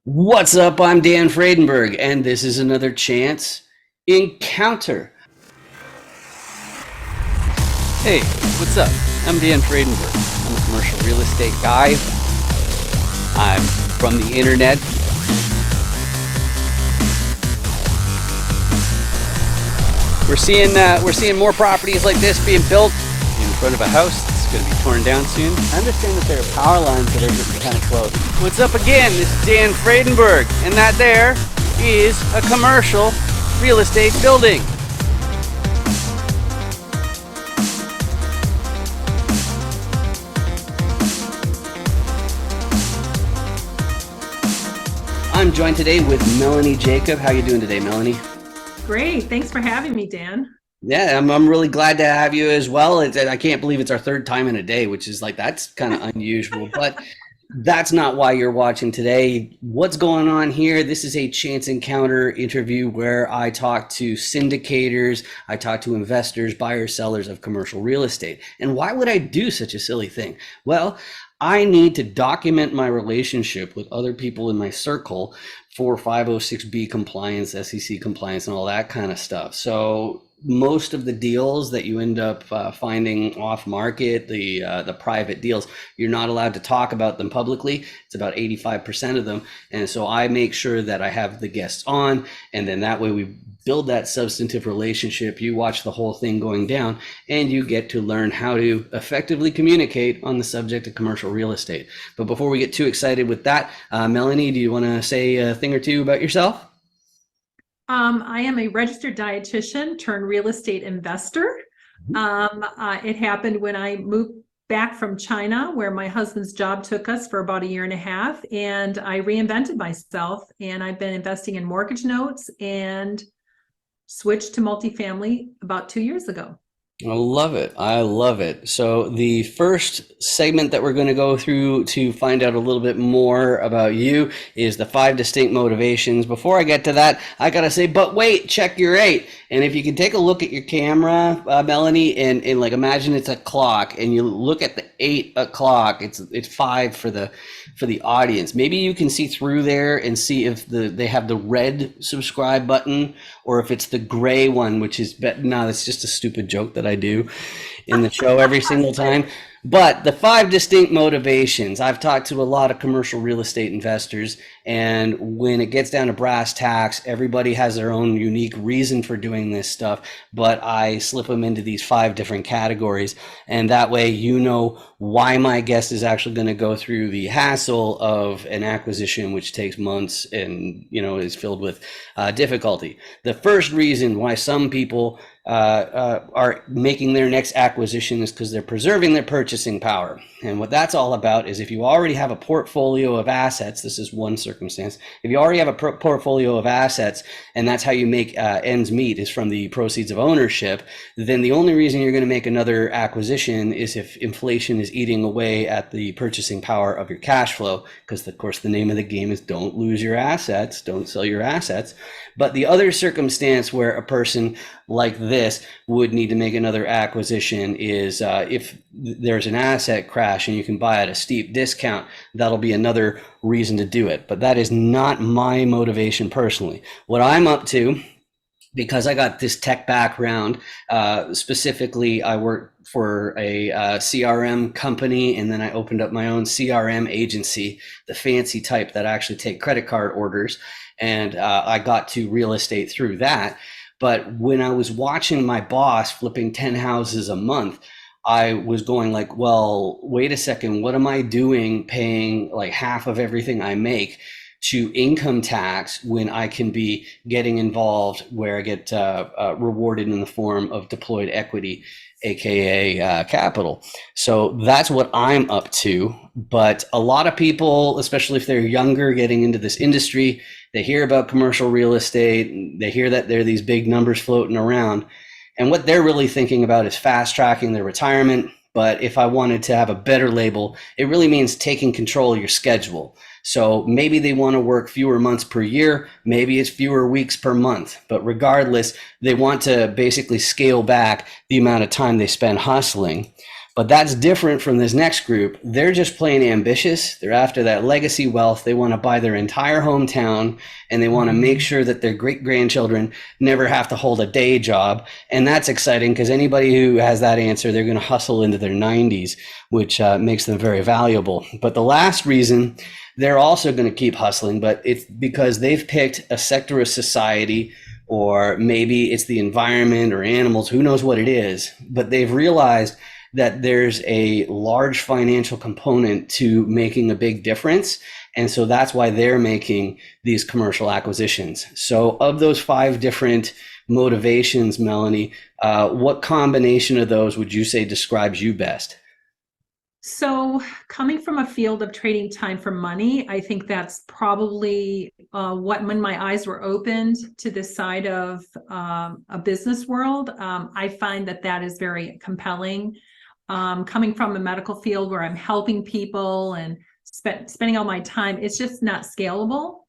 What's up? I'm Dan Fredenberg, and this is another Chance Encounter. Hey, what's up? I'm Dan Fredenberg. I'm a commercial real estate guy. I'm from the internet. We're seeing more properties like this being built in front of a house that's going to be torn down soon. I understand that there are power lines that are getting kind of close. What's up again? This is Dan Fredenberg, and that there is a commercial real estate building. I'm joined today with Melanie Jacob. How you doing today, Melanie? Great. Thanks for having me, Dan. Yeah, I'm really glad to have you as well. I can't believe it's our third time in a day, which is like, that's kind of unusual, but that's not why you're watching today. What's going on here? This is a chance encounter interview where I talk to syndicators, I talk to investors, buyers, sellers of commercial real estate. And why would I do such a silly thing? Well, I need to document my relationship with other people in my circle for 506B compliance, SEC compliance, and all that kind of stuff. So most of the deals that you end up finding off market, the private deals, you're not allowed to talk about them publicly. It's about 85% of them. And so I make sure that I have the guests on, and then that way we build that substantive relationship. You watch the whole thing going down, and you get to learn how to effectively communicate on the subject of commercial real estate. But before we get too excited with that, Melanie, do you want to say a thing or two about yourself? I am a registered dietitian turned real estate investor. It happened when I moved back from China, where my husband's job took us for about a year and a half, and I reinvented myself, and I've been investing in mortgage notes and switched to multifamily about 2 years ago. I love it. I love it. So the first segment that we're going to go through to find out a little bit more about you is the 5 distinct motivations. Before I get to that, I got to say, but wait, check your eight. And if you can take a look at your camera, Melanie, and like imagine it's a clock, and you look at the 8 o'clock. It's five for the audience. Maybe you can see through there and see if they have the red subscribe button, or if it's the gray one, which is no, that's just a stupid joke that I do in the show every single time. But the 5 distinct motivations, I've talked to a lot of commercial real estate investors, and when it gets down to brass tacks, everybody has their own unique reason for doing this stuff, but I slip them into these 5 different categories, and that way you know why my guest is actually going to go through the hassle of an acquisition, which takes months and is filled with difficulty. The first reason why some people are making their next acquisition is because they're preserving their purchasing power. And what that's all about is if you already have a portfolio of assets, this is one circumstance, if you already have a portfolio of assets and that's how you make ends meet is from the proceeds of ownership, then the only reason you're going to make another acquisition is if inflation is eating away at the purchasing power of your cash flow, because of course the name of the game is don't lose your assets, don't sell your assets. But the other circumstance where a person like this would need to make another acquisition is if there's an asset crash and you can buy at a steep discount, that'll be another reason to do it. But that is not my motivation personally. What I'm up to, because I got this tech background, specifically I worked for a CRM company, and then I opened up my own CRM agency, the fancy type that actually take credit card orders, and I got to real estate through that. But when I was watching my boss flipping 10 houses a month, I was going like, well, wait a second, what am I doing paying like half of everything I make to income tax when I can be getting involved where I get rewarded in the form of deployed equity, aka capital. So that's what I'm up to. But a lot of people, especially if they're younger getting into this industry, they hear about commercial real estate, they hear that there are these big numbers floating around, and what they're really thinking about is fast tracking their retirement. But if I wanted to have a better label, it really means taking control of your schedule. So maybe they want to work fewer months per year, maybe it's fewer weeks per month, but regardless, they want to basically scale back the amount of time they spend hustling. But that's different from this next group. They're just plain ambitious. They're after that legacy wealth. They want to buy their entire hometown, and they want to make sure that their great grandchildren never have to hold a day job. And that's exciting because anybody who has that answer, they're going to hustle into their 90s, which makes them very valuable. But the last reason they're also going to keep hustling, but it's because they've picked a sector of society, or maybe it's the environment or animals, who knows what it is, but they've realized that there's a large financial component to making a big difference. And so that's why they're making these commercial acquisitions. So of those 5 different motivations, Melanie, what combination of those would you say describes you best? So, coming from a field of trading time for money, I think that's probably when my eyes were opened to this side of a business world. I find that that is very compelling. Coming from a medical field where I'm helping people and spending all my time, it's just not scalable.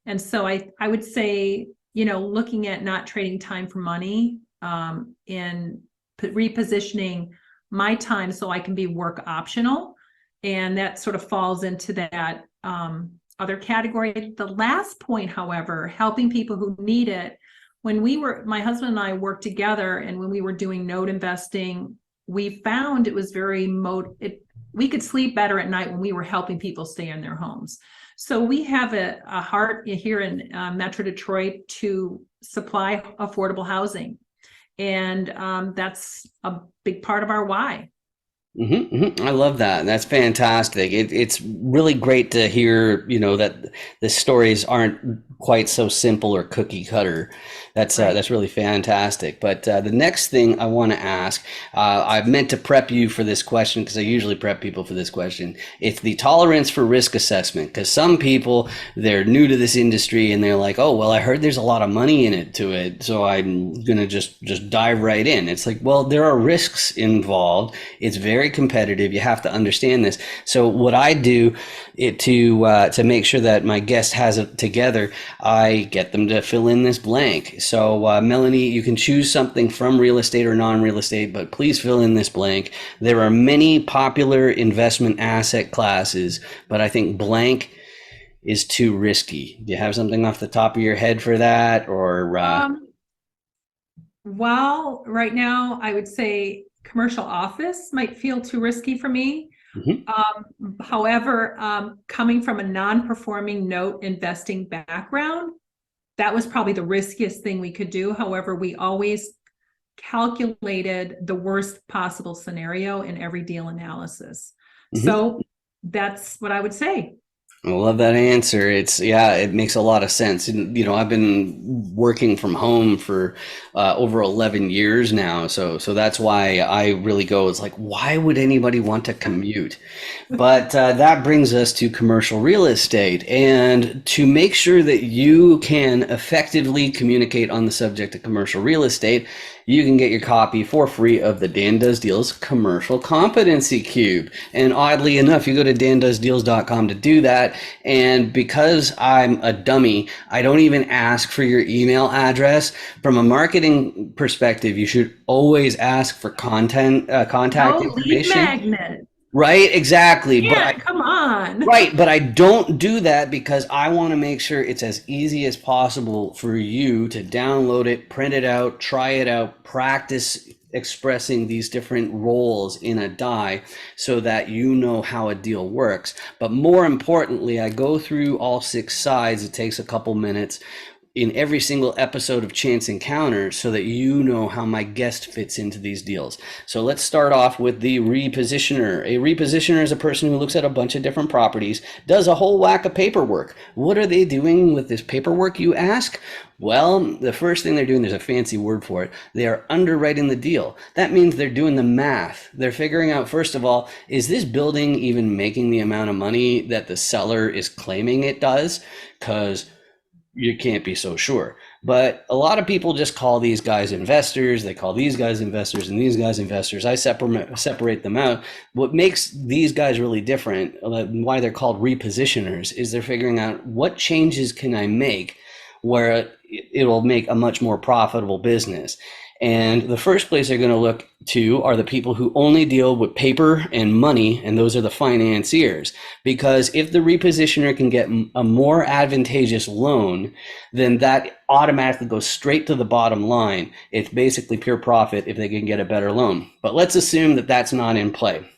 And so I would say, looking at not trading time for money, and repositioning my time so I can be work optional. And that sort of falls into that other category. The last point, however, helping people who need it. My husband and I worked together, and when we were doing note investing, we found it was we could sleep better at night when we were helping people stay in their homes. So we have a heart here in Metro Detroit to supply affordable housing. And that's a big part of our why. I love that. That's fantastic. It's really great to hear, that the stories aren't quite so simple or cookie cutter. That's really fantastic. But the next thing I want to ask, I've meant to prep you for this question because I usually prep people for this question. It's the tolerance for risk assessment, because some people, they're new to this industry and they're like, oh, well, I heard there's a lot of money in it, so I'm gonna just dive right in. It's like, well, there are risks involved. It's very competitive. You have to understand this. So what I do to make sure that my guest has it together, I get them to fill in this blank. So Melanie, you can choose something from real estate or non-real estate, but please fill in this blank. There are many popular investment asset classes, but I think blank is too risky. Do you have something off the top of your head for that, or? Well, right now I would say commercial office might feel too risky for me. However, coming from a non-performing note investing background, that was probably the riskiest thing we could do. However, we always calculated the worst possible scenario in every deal analysis. So that's what I would say. I love that answer. It makes a lot of sense. And, I've been working from home for over 11 years now. So that's why I really go, it's like, why would anybody want to commute? But that brings us to commercial real estate. And to make sure that you can effectively communicate on the subject of commercial real estate, you can get your copy for free of the Dan Does Deals Commercial Competency Cube. And oddly enough, you go to dandoesdeals.com to do that. And because I'm a dummy, I don't even ask for your email address. From a marketing perspective, you should always ask for contact information. Lead magnet. Right, exactly. Yeah, come on. Right, but I don't do that because I want to make sure it's as easy as possible for you to download it, print it out, try it out, practice expressing these different roles in a die so that you know how a deal works. But more importantly, I go through all 6 sides. It takes a couple minutes in every single episode of Chance Encounters so that you know how my guest fits into these deals. So let's start off with the repositioner. A repositioner is a person who looks at a bunch of different properties, does a whole whack of paperwork. What are they doing with this paperwork, you ask? Well, the first thing they're doing, there's a fancy word for it. They are underwriting the deal. That means they're doing the math. They're figuring out, first of all, is this building even making the amount of money that the seller is claiming it does? Because you can't be so sure. But a lot of people just call these guys investors. They call these guys investors and these guys investors. I separate them out. What makes these guys really different, why they're called repositioners, is they're figuring out what changes can I make where it will make a much more profitable business. And the first place they're going to look to are the people who only deal with paper and money, and those are the financiers. Because if the repositioner can get a more advantageous loan, then that automatically goes straight to the bottom line. It's basically pure profit if they can get a better loan. But let's assume that that's not in play.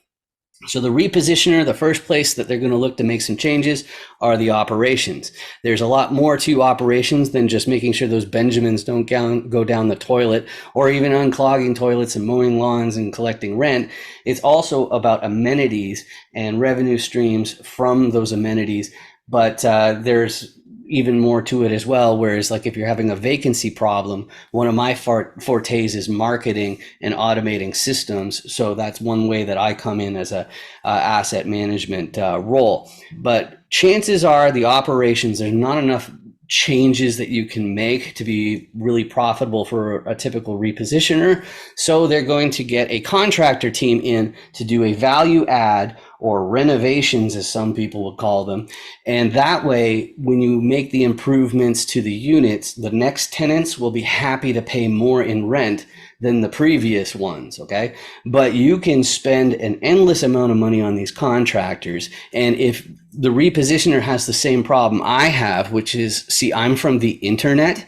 So the repositioner, the first place that they're going to look to make some changes are the operations. There's a lot more to operations than just making sure those Benjamins don't go down the toilet, or even unclogging toilets and mowing lawns and collecting rent. It's also about amenities and revenue streams from those amenities. But there's even more to it as well. Whereas, like, if you're having a vacancy problem, one of my fortes is marketing and automating systems. So that's one way that I come in as a asset management role. But chances are the operations, there's not enough changes that you can make to be really profitable for a typical repositioner. So they're going to get a contractor team in to do a value add, or renovations as some people would call them. And that way, when you make the improvements to the units, the next tenants will be happy to pay more in rent than the previous ones, okay? But you can spend an endless amount of money on these contractors. And if the repositioner has the same problem I have, which is, see, I'm from the internet.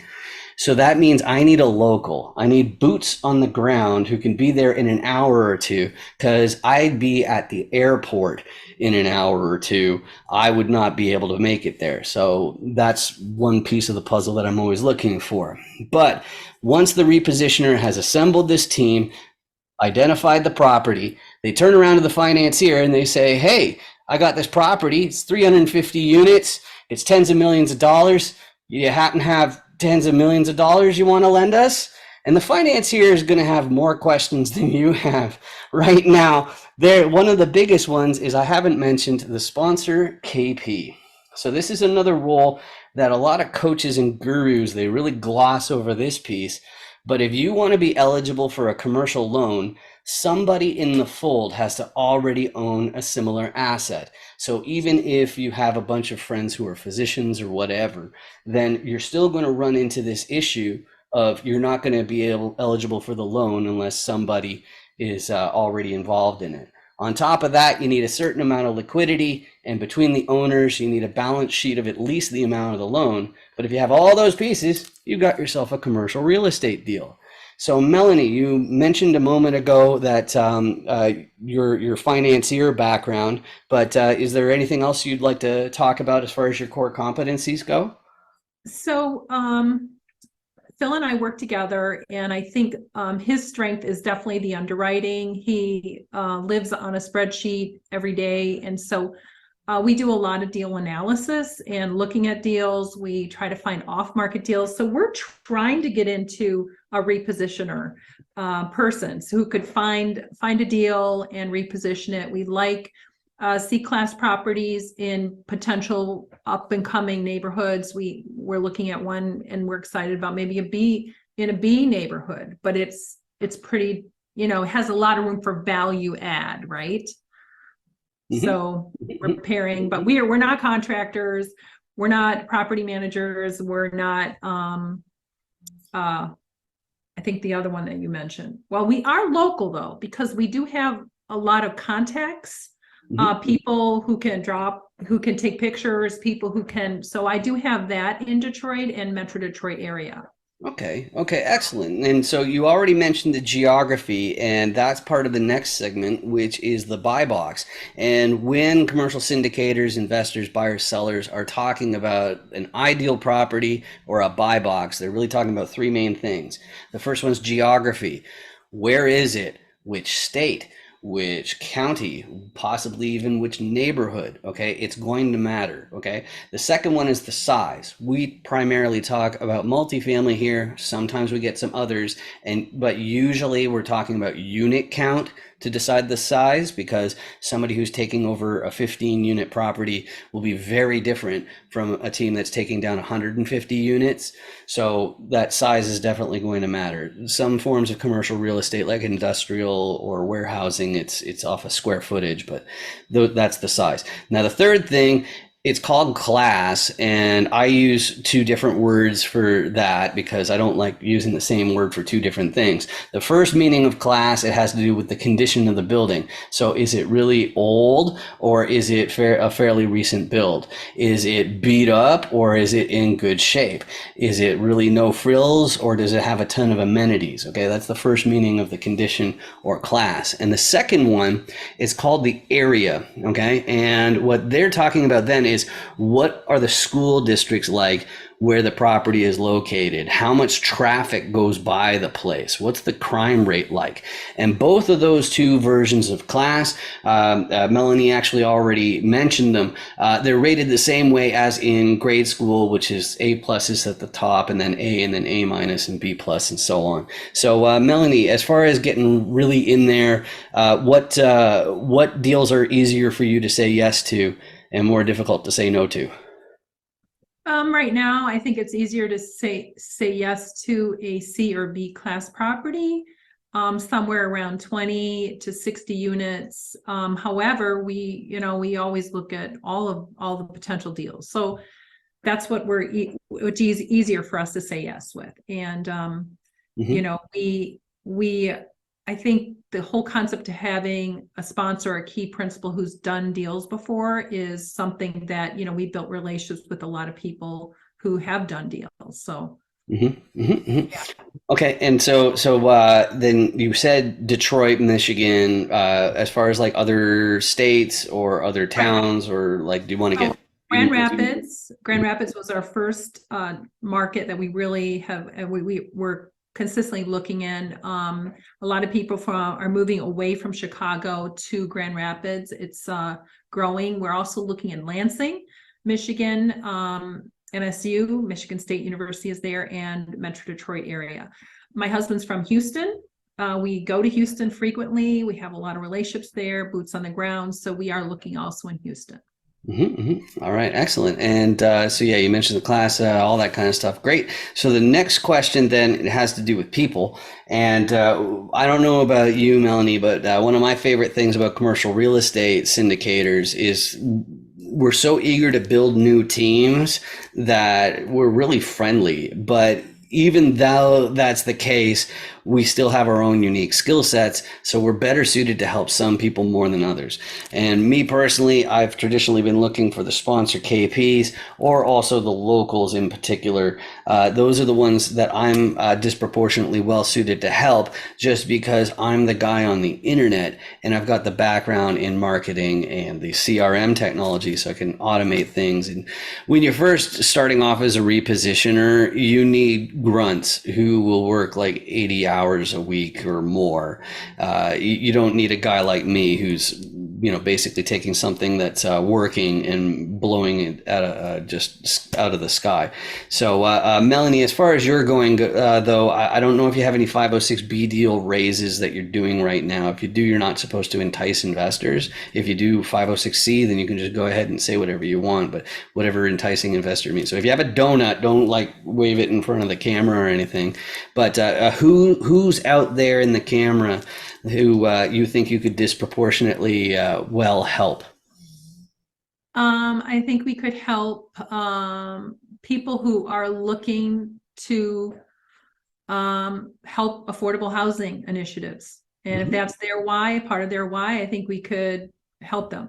So that means I need a local. I need boots on the ground who can be there in an hour or two, because I'd be at the airport in an hour or two. I would not be able to make it there. So that's one piece of the puzzle that I'm always looking for. But once the repositioner has assembled this team, identified the property, they turn around to the financier and they say, hey, I got this property. It's 350 units. It's tens of millions of dollars. You happen to have tens of millions of dollars you want to lend us? And the financier is going to have more questions than you have right now. One of the biggest ones is, I haven't mentioned the sponsor KP. So this is another role that a lot of coaches and gurus, they really gloss over this piece. But if you want to be eligible for a commercial loan, somebody in the fold has to already own a similar asset. So even if you have a bunch of friends who are physicians or whatever, then you're still going to run into this issue of you're not going to be eligible for the loan unless somebody is already involved in it. On top of that, you need a certain amount of liquidity, and between the owners, you need a balance sheet of at least the amount of the loan. But if you have all those pieces, you got yourself a commercial real estate deal. So Melanie, you mentioned a moment ago that your financier background, but is there anything else you'd like to talk about as far as your core competencies go? So, Phil and I work together, and I think his strength is definitely the underwriting. He lives on a spreadsheet every day, and so we do a lot of deal analysis and looking at deals. We try to find off-market deals. So we're trying to get into a repositioner person who could find a deal and reposition it. We like C-class properties in potential up and coming neighborhoods. We're looking at one, and we're excited about maybe a B neighborhood, but it's pretty, has a lot of room for value add, right? Mm-hmm. So we're pairing, but we're not contractors, we're not property managers, we're not I think the other one that you mentioned. Well, we are local though, because we do have a lot of contacts. People who can take pictures, people who can, so I do have that in Detroit and Metro Detroit area. Okay, excellent. And so you already mentioned the geography, and that's part of the next segment, which is the buy box. And when commercial syndicators, investors, buyers, sellers are talking about an ideal property or a buy box, they're really talking about three main things. The first one's geography. Where is it? Which state? Which county, possibly even which neighborhood, okay? It's going to matter, okay? The second one is the size. We primarily talk about multifamily here. Sometimes we get some others, but usually we're talking about unit count to decide the size, because somebody who's taking over a 15-unit property will be very different from a team that's taking down 150 units. So that size is definitely going to matter. Some forms of commercial real estate, like industrial or warehousing, it's off a square footage, but that's the size. Now, the third thing It's called class, and I use two different words for that because I don't like using the same word for two different things. The first meaning of class, it has to do with the condition of the building. So is it really old or is it a fairly recent build? Is it beat up or is it in good shape? Is it really no frills or does it have a ton of amenities? Okay, that's the first meaning of the condition or class. And the second one is called the area. Okay, and what they're talking about then is what are the school districts like where the property is located? How much traffic goes by the place? What's the crime rate like? And both of those two versions of class, Melanie actually already mentioned them. They're rated the same way as in grade school, which is A pluses at the top, and then A, and then A minus, and B plus, and so on. So, Melanie, as far as getting really in there, what deals are easier for you to say yes to, and more difficult to say no to? Right now, I think it's easier to say yes to a C or B class property, somewhere around 20 to 60 units. However, we always look at all the potential deals. So that's which is easier for us to say yes with. And you Mm-hmm. know, we I think the whole concept of having a sponsor, a key principal who's done deals before is something that, we built relationships with a lot of people who have done deals. So Mm-hmm. Mm-hmm. Mm-hmm. yeah. Okay, and then you said Detroit, Michigan. As far as like other states or other Right. towns, or like, do you want to So get into? Grand Rapids was our first market that we really have, and we were consistently looking in. A lot of people are moving away from Chicago to Grand Rapids. It's growing. We're also looking in Lansing, Michigan, MSU, Michigan State University is there, and Metro Detroit area. My husband's from Houston. We go to Houston frequently. We have a lot of relationships there, boots on the ground. So we are looking also in Houston. Mm-hmm, mm-hmm. All right, excellent. And so, yeah, you mentioned the class, all that kind of stuff. Great. So the next question then it has to do with people. And I don't know about you, Melanie, but one of my favorite things about commercial real estate syndicators is we're so eager to build new teams that we're really friendly. But even though that's the case, we still have our own unique skill sets, so we're better suited to help some people more than others. And me personally, I've traditionally been looking for the sponsor KPs or also the locals in particular. Those are the ones that I'm disproportionately well suited to help just because I'm the guy on the internet and I've got the background in marketing and the CRM technology, so I can automate things. And when you're first starting off as a repositioner, you need grunts who will work like 80 hours a week or more. You don't need a guy like me who's basically taking something that's working and blowing it just out of the sky. So, Melanie, as far as you're going, though, I don't know if you have any 506B deal raises that you're doing right now. If you do, you're not supposed to entice investors. If you do 506C, then you can just go ahead and say whatever you want, but whatever enticing investor means. So if you have a donut, don't like wave it in front of the camera or anything. But who's out there in the camera who you think you could disproportionately well help? I think we could help people who are looking to help affordable housing initiatives. And if Mhm. that's their why, part of their why, I think we could help them.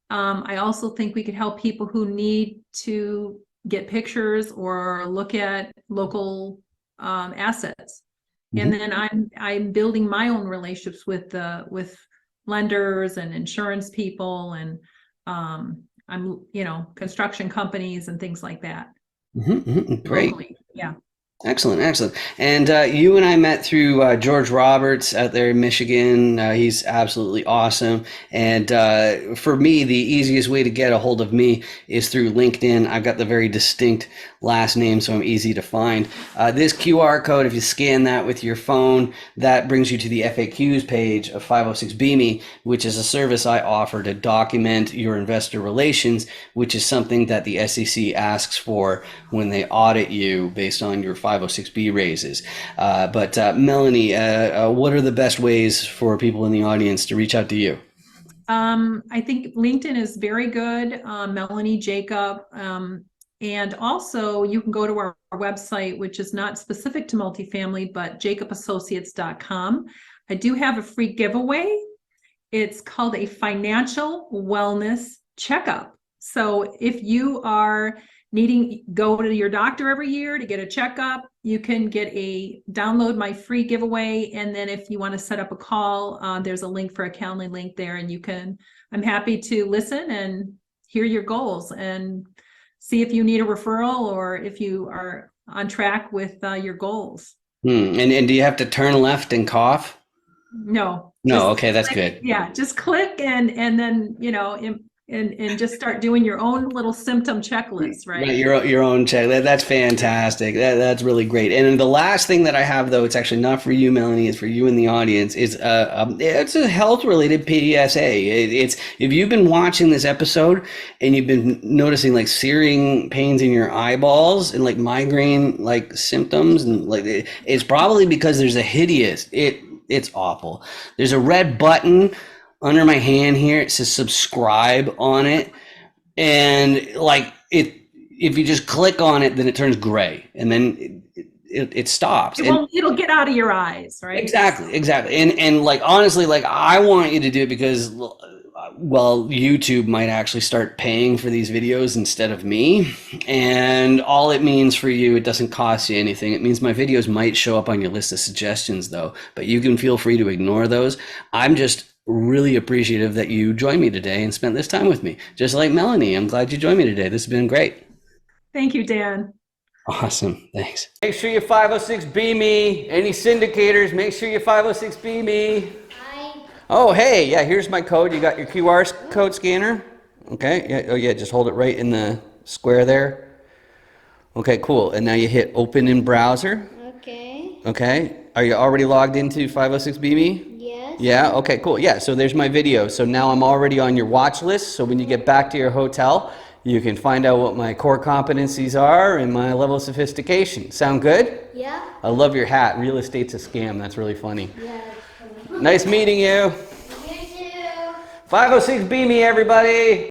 I also think we could help people who need to get pictures or look at local assets. And Mhm. then I'm building my own relationships with lenders and insurance people and I'm construction companies and things like that Mhm. Mhm. Great. locally. Yeah. Excellent, excellent. And you and I met through George Roberts out there in Michigan. He's absolutely awesome. And for me, the easiest way to get a hold of me is through LinkedIn. I've got the very distinct last name, so I'm easy to find. This QR code, if you scan that with your phone, that brings you to the FAQs page of 506BME, which is a service I offer to document your investor relations, which is something that the SEC asks for when they audit you based on your 506B raises. But Melanie, what are the best ways for people in the audience to reach out to you? I think LinkedIn is very good, Melanie, Jacob. And also you can go to our website, which is not specific to multifamily, but jacobassociates.com. I do have a free giveaway. It's called a financial wellness checkup. So if you are go to your doctor every year to get a checkup, you can download my free giveaway. And then if you want to set up a call, there's a link for a Calendly link there, and I'm happy to listen and hear your goals and see if you need a referral or if you are on track with your goals. And do you have to turn left and cough? No. No, okay, that's good. Yeah, just click and then, and just start doing your own little symptom checklist, right? Right, your own check. That's fantastic. That's really great. And the last thing that I have, though, it's actually not for you, Melanie. It's for you in the audience. It's a health related PSA. It's if you've been watching this episode and you've been noticing like searing pains in your eyeballs and like migraine like symptoms, and like it's probably because there's a it's awful. There's a red button under my hand here. It says subscribe on it. And like if you just click on it, then it turns gray and then it stops. It'll get out of your eyes, right? Exactly. And like, honestly, like I want you to do it because, well, YouTube might actually start paying for these videos instead of me. And all it means for you, it doesn't cost you anything. It means my videos might show up on your list of suggestions though, but you can feel free to ignore those. I'm just really appreciative that you joined me today and spent this time with me. Just like Melanie, I'm glad you joined me today. This has been great. Thank you, Dan. Awesome. Thanks. Make sure you 506B me. Any syndicators, make sure you 506B me. Hi. Oh, hey, yeah, here's my code. You got your QR code scanner? Okay. Yeah, oh, yeah, just hold it right in the square there. Okay, cool. And now you hit open in browser. Okay. Okay. Are you already logged into 506B me? Yes. Yeah, okay, cool. Yeah, so there's my video. So now I'm already on your watch list. So when you get back to your hotel, you can find out what my core competencies are and my level of sophistication. Sound good? Yeah. I love your hat. Real estate's a scam. That's really funny. Yeah. Nice meeting you. You too. 506B me, everybody.